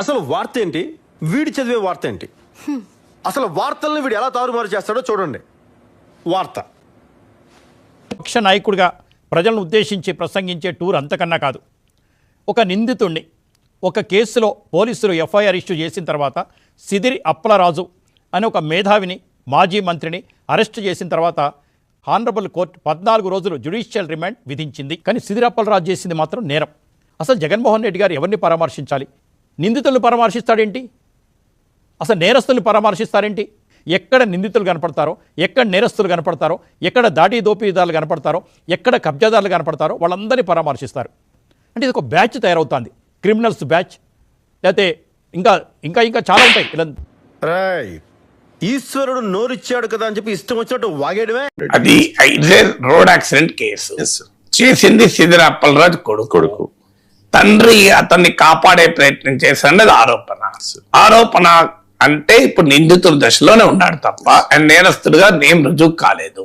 అసలు వార్త ఏంటి, వీడి చదివే వార్త ఏంటి, అసలు వార్తల్ని వీడు ఎలా తారుమారు చేస్తాడో చూడండి. వార్త పక్ష నాయకుడిగా ప్రజలను ఉద్దేశించి ప్రసంగించే టూర్ అంతకన్నా కాదు. ఒక నిందితుడిని ఒక కేసులో పోలీసులు ఎఫ్ఐఆర్ ఇష్యూ చేసిన తర్వాత సిదిరి అప్పలరాజు అనే ఒక మేధావిని, మాజీ మంత్రిని అరెస్టు చేసిన తర్వాత హానరబుల్ కోర్టు 14 రోజులు జ్యుడిషియల్ రిమాండ్ విధించింది. కానీ సిదిరి అప్పలరాజు చేసింది మాత్రం నేరం. అసలు జగన్మోహన్ రెడ్డి గారు ఎవరిని పరామర్శించాలి? నిందితులను పరామర్శిస్తాడేంటి? అసలు నేరస్తుల్ని పరామర్శిస్తారేంటి? ఎక్కడ నిందితులు కనపడతారో, ఎక్కడ నేరస్తులు కనపడతారో, ఎక్కడ దాటి దోపిడీదారులు కనపడతారో, ఎక్కడ కబ్జాదారులు కనపడతారో వాళ్ళందరినీ పరామర్శిస్తారు. అంటే ఇది ఒక బ్యాచ్ తయారవుతుంది, క్రిమినల్స్ బ్యాచ్. లేకపోతే ఇంకా ఇంకా ఇంకా చాలా ఉంటాయి ఇలా. రాయ్, ఈశ్వరుడు నోరిచ్చాడు కదా అని చెప్పి ఇష్టం వచ్చినట్టు వాగేయడమే. అది రోడ్ యాక్సిడెంట్ కేసు. చేసింది సిదిరి అప్పలరాజు కొడుకు. తండ్రి అతన్ని కాపాడే ప్రయత్నం చేశాడనేది ఆరోపణ. అంటే ఇప్పుడు నిందితుల దశలోనే ఉన్నాడు తప్ప ఆయన నేరస్తుడుగా నేమ్ రుజువు కాలేదు.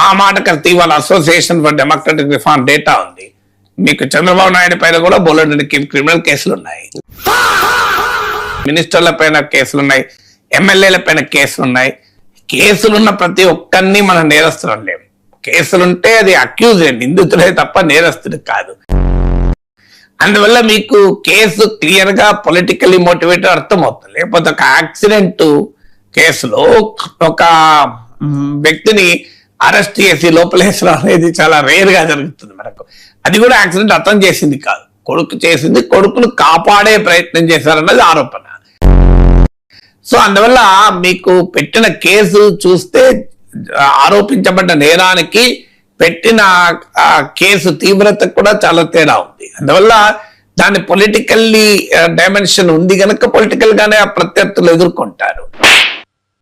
ఆ మాట కడితే ఇవాళ association for democratic reform data ఉంది. మీకు చంద్రబాబు నాయుడు పైన కూడా బోలెడు క్రిమినల్ కేసులు ఉన్నాయి, మినిస్టర్ల పైన కేసులున్నాయి, ఎమ్మెల్యేల పైన కేసులున్నాయి. కేసులున్న ప్రతి ఒక్కరిని మనం నేరస్తులు లేము. కేసులుంటే అది అక్యూజ్, నిందితుడే తప్ప నేరస్తుడు కాదు. అందువల్ల మీకు కేసు క్లియర్ గా పొలిటికల్లీ మోటివేటెడ్ అర్థమవుతుంది. లేకపోతే ఒక యాక్సిడెంట్ కేసులో ఒక వ్యక్తిని అరెస్ట్ చేసి లోపలేసడం అనేది చాలా రేర్ గా జరుగుతుంది మనకు. అది కూడా యాక్సిడెంట్ అర్థం చేసింది కాదు, కొడుకు చేసింది. కొడుకును కాపాడే ప్రయత్నం చేశారన్నది ఆరోపణ. సో అందువల్ల మీకు పెట్టిన కేసు చూస్తే ఆరోపించబడ్డ నేరానికి పెట్టిన కేసు తీవ్రత కూడా చాలా తేడా ఉంది. అందువల్ల దాని పొలిటికల్లీ డైమెన్షన్ ఉంది కనుక పొలిటికల్ గానే ఆ ప్రత్యర్థులు ఎదుర్కొంటారు.